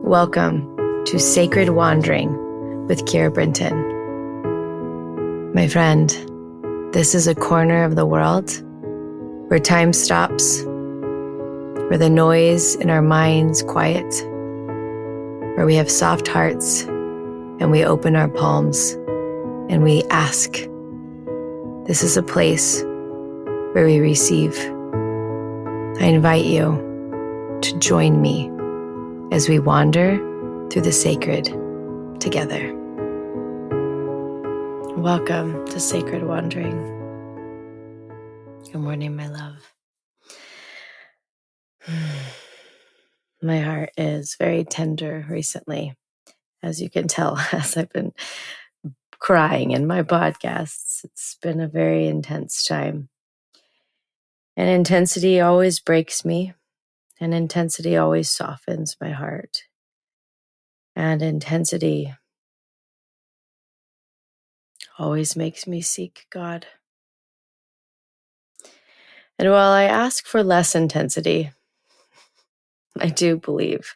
Welcome to Sacred Wandering with Kira Brinton. My friend, this is a corner of the world where time stops, where the noise in our minds quiet, where we have soft hearts and we open our palms and we ask. This is a place where we receive. I invite you to join me as we wander through the sacred together. Welcome to Sacred Wandering. Good morning, my love. My heart is very tender recently, as you can tell, as I've been crying in my podcasts. It's been a very intense time. And intensity always breaks me, and intensity always softens my heart. And intensity always makes me seek God. And while I ask for less intensity, I do believe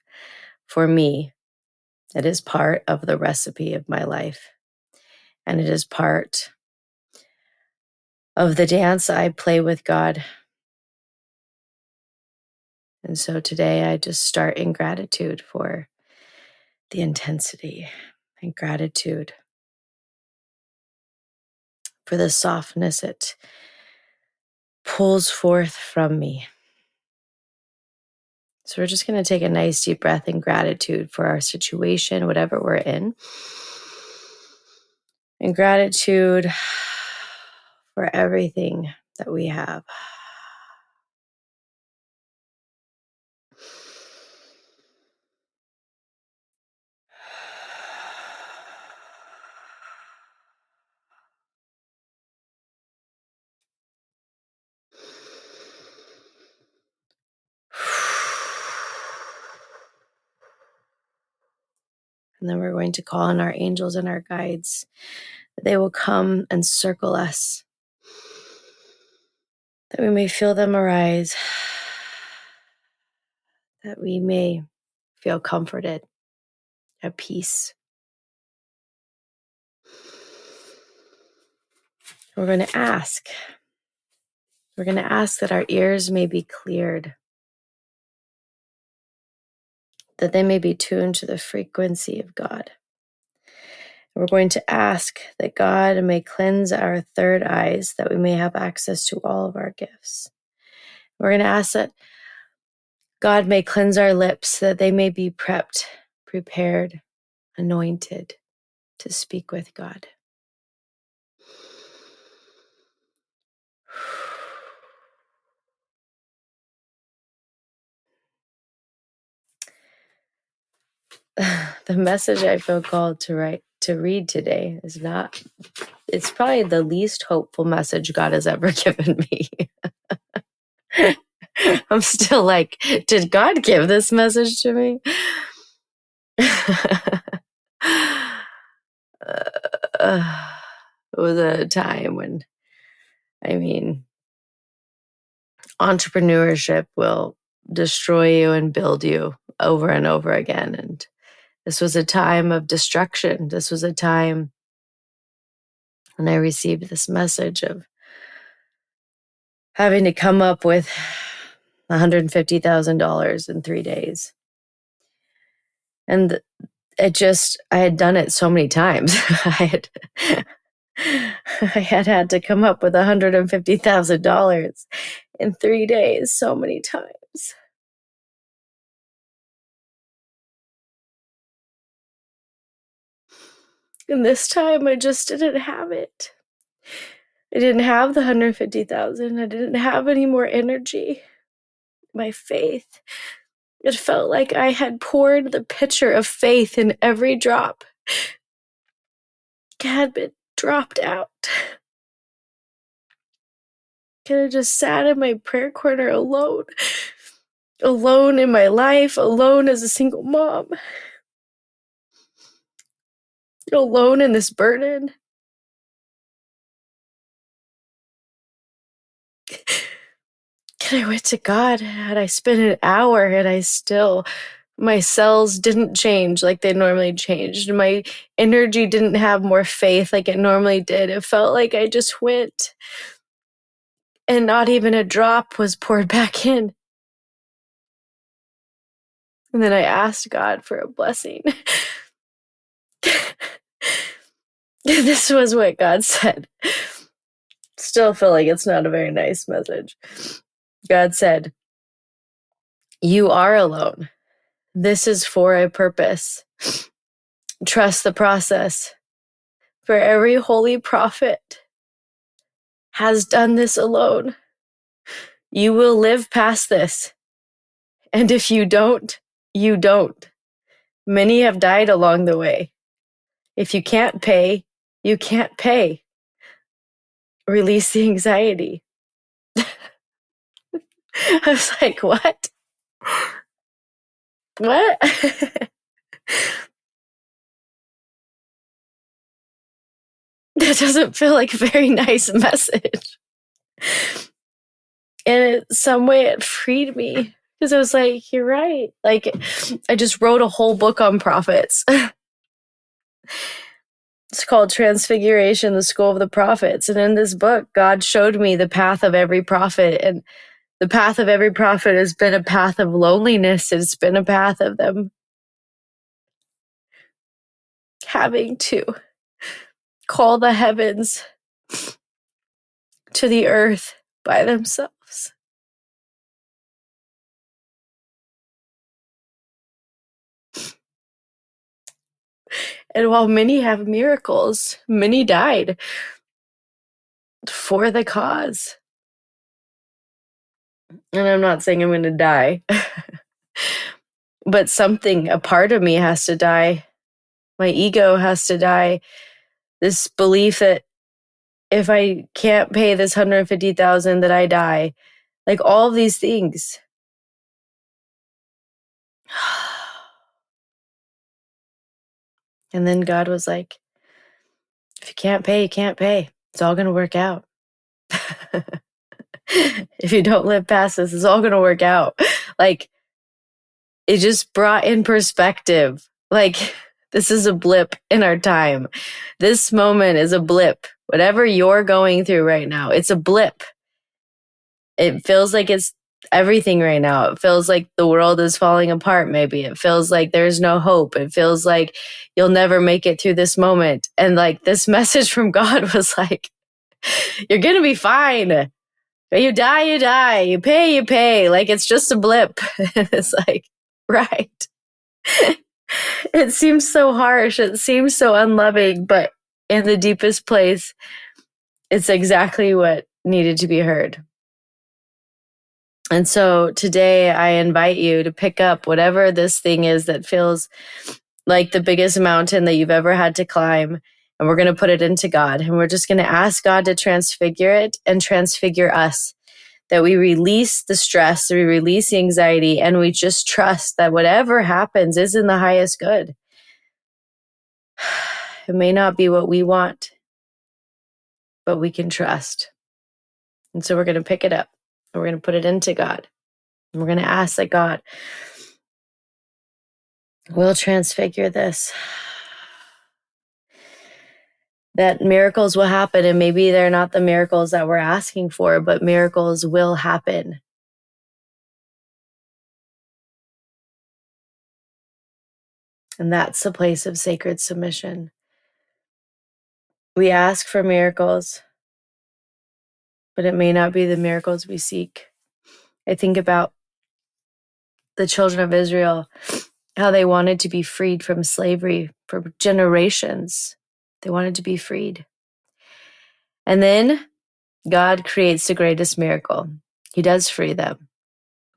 for me, it is part of the recipe of my life. And it is part of the dance I play with God. And so today I just start in gratitude for the intensity and gratitude for the softness it pulls forth from me. So we're just going to take a nice deep breath in gratitude for our situation, whatever we're in. And gratitude for everything that we have. And then we're going to call on our angels and our guides. They will come and circle us, that we may feel them arise, that we may feel comforted, at peace. We're going to ask. We're going to ask that our ears may be cleared, that they may be tuned to the frequency of God. We're going to ask that God may cleanse our third eyes, that we may have access to all of our gifts. We're going to ask that God may cleanse our lips, that they may be prepped, prepared, anointed to speak with God. The message I feel called to read today is not, it's probably the least hopeful message God has ever given me. I'm still like, did God give this message to me? It was a time when, entrepreneurship will destroy you and build you over and over again. And this was a time of destruction. This was a time when I received this message of having to come up with $150,000 in 3 days. And I had done it so many times. I had to come up with $150,000 in 3 days so many times. And this time I just didn't have it. I didn't have the 150,000. I didn't have any more energy. My faith. It felt like I had poured the pitcher of faith in every drop. It had been dropped out. Could have just sat in my prayer corner alone. Alone in my life, alone as a single mom. Alone in this burden. And I went to God and I spent an hour and I still My cells didn't change like they normally changed. My energy didn't have more faith like it normally did. It felt like I just went and not even a drop was poured back in. And then I asked God for a blessing. This was what God said. Still feel like it's not a very nice message. God said, "You are alone. This is for a purpose. Trust the process. For every holy prophet has done this alone. You will live past this. And if you don't, you don't. Many have died along the way. If you can't pay, you can't pay. Release the anxiety." I was like, what? What? That doesn't feel like a very nice message. And in some way it freed me because I was like, you're right. Like, I just wrote a whole book on prophets. It's called Transfiguration, the School of the Prophets. And in this book, God showed me the path of every prophet. And the path of every prophet has been a path of loneliness. It's been a path of them having to call the heavens to the earth by themselves. And while many have miracles, many died for the cause. And I'm not saying I'm going to die, but something, a part of me has to die. My ego has to die. This belief that if I can't pay this 150,000 that I die, like all of these things. And then God was like, if you can't pay, you can't pay. It's all going to work out. If you don't live past this, it's all going to work out. Like, it just brought in perspective. Like, this is a blip in our time. This moment is a blip. Whatever you're going through right now, it's a blip. It feels like it's everything right now. It feels like the world is falling apart, maybe. It feels like there's no hope. It feels like you'll never make it through this moment. And like this message from God was like, you're going to be fine. You die, you die. You pay, you pay. Like, it's just a blip. It's like, right. It seems so harsh. It seems so unloving, but in the deepest place, it's exactly what needed to be heard. And so today I invite you to pick up whatever this thing is that feels like the biggest mountain that you've ever had to climb. And we're going to put it into God. And we're just going to ask God to transfigure it and transfigure us. That we release the stress, we release the anxiety, and we just trust that whatever happens is in the highest good. It may not be what we want, but we can trust. And so we're going to pick it up and we're going to put it into God. And we're going to ask that God will transfigure this. That miracles will happen, and maybe they're not the miracles that we're asking for, but miracles will happen. And that's the place of sacred submission. We ask for miracles, but it may not be the miracles we seek. I think about the children of Israel, how they wanted to be freed from slavery for generations. They wanted to be freed. And then God creates the greatest miracle. He does free them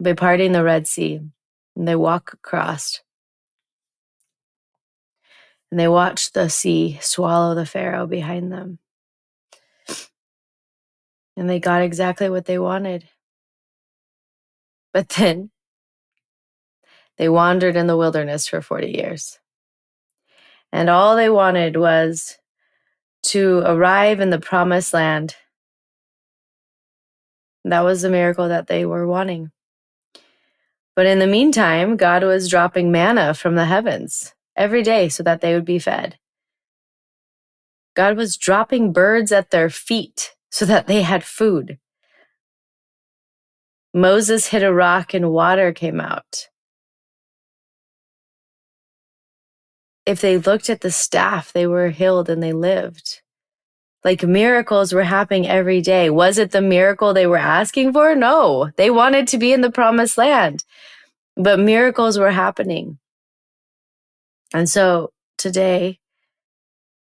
by parting the Red Sea. And they walk across. And they watch the sea swallow the Pharaoh behind them. And they got exactly what they wanted. But then they wandered in the wilderness for 40 years. And all they wanted was to arrive in the promised land. That was the miracle that they were wanting. But in the meantime, God was dropping manna from the heavens every day so that they would be fed. God was dropping birds at their feet so that they had food. Moses hit a rock and water came out. If they looked at the staff, they were healed and they lived. Like miracles were happening every day. Was it the miracle they were asking for? No, they wanted to be in the promised land, but miracles were happening. And so today,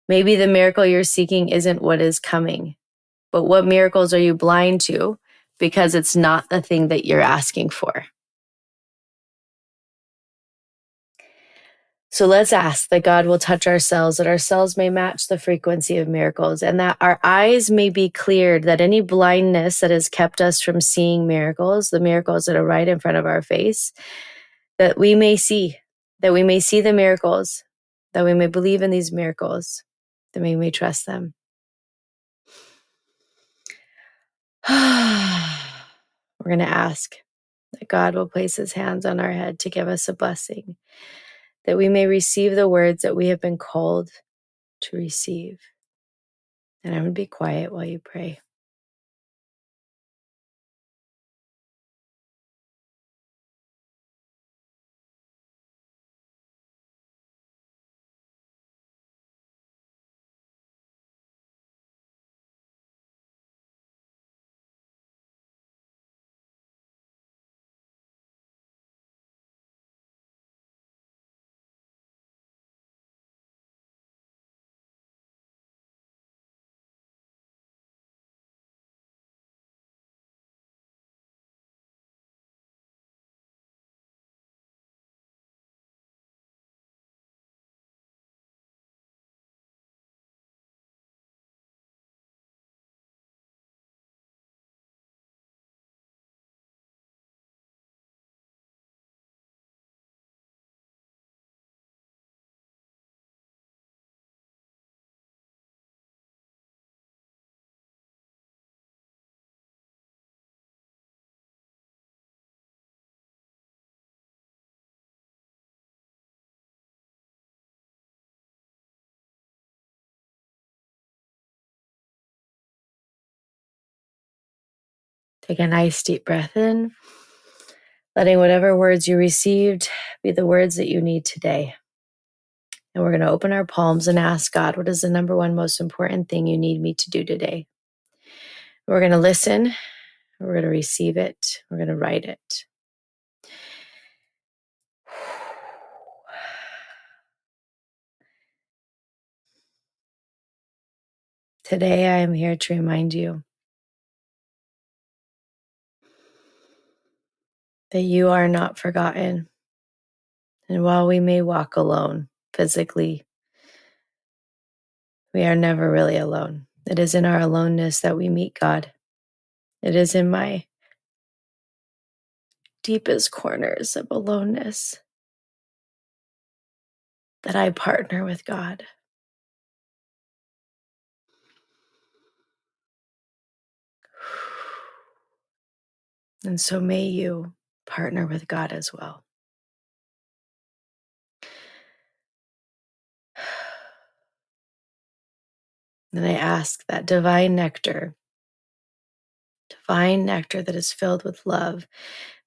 maybe the miracle you're seeking isn't what is coming, but what miracles are you blind to because it's not the thing that you're asking for? So let's ask that God will touch our cells, that our cells may match the frequency of miracles, and that our eyes may be cleared, that any blindness that has kept us from seeing miracles, the miracles that are right in front of our face, that we may see the miracles, that we may believe in these miracles, that we may trust them. We're going to ask that God will place his hands on our head to give us a blessing, that we may receive the words that we have been called to receive. And I'm going to be quiet while you pray. Take a nice deep breath in, letting whatever words you received be the words that you need today. And we're going to open our palms and ask God, what is the number one most important thing you need me to do today? We're going to listen. We're going to receive it. We're going to write it. Today, I am here to remind you that you are not forgotten. And while we may walk alone physically, we are never really alone. It is in our aloneness that we meet God. It is in my deepest corners of aloneness that I partner with God. And so may you partner with God as well. And I ask that divine nectar that is filled with love,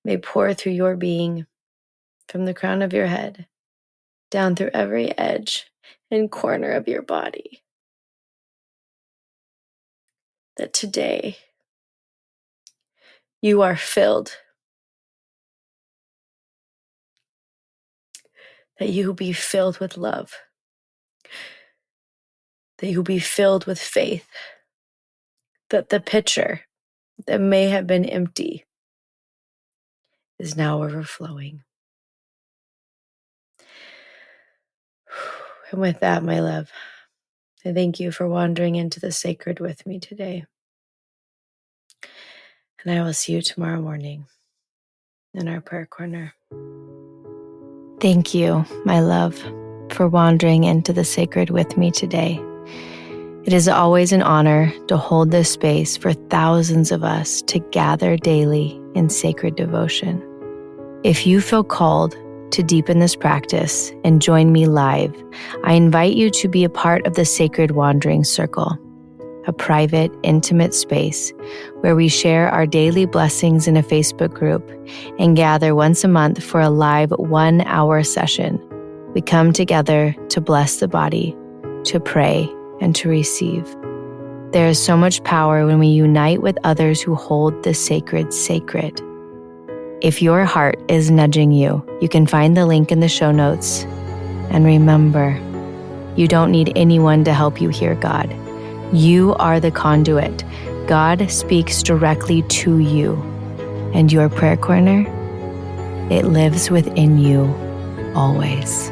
may pour through your being from the crown of your head, down through every edge and corner of your body. That today you are filled, that you will be filled with love, that you will be filled with faith, that the pitcher that may have been empty is now overflowing. And with that, my love, I thank you for wandering into the sacred with me today. And I will see you tomorrow morning in our prayer corner. Thank you, my love, for wandering into the sacred with me today. It is always an honor to hold this space for thousands of us to gather daily in sacred devotion. If you feel called to deepen this practice and join me live, I invite you to be a part of the Sacred Wandering Circle, a private, intimate space where we share our daily blessings in a Facebook group and gather once a month for a live 1-hour session. We come together to bless the body, to pray, and to receive. There is so much power when we unite with others who hold the sacred sacred. If your heart is nudging you, you can find the link in the show notes. And remember, you don't need anyone to help you hear God. You are the conduit. God speaks directly to you. And your prayer corner, it lives within you always.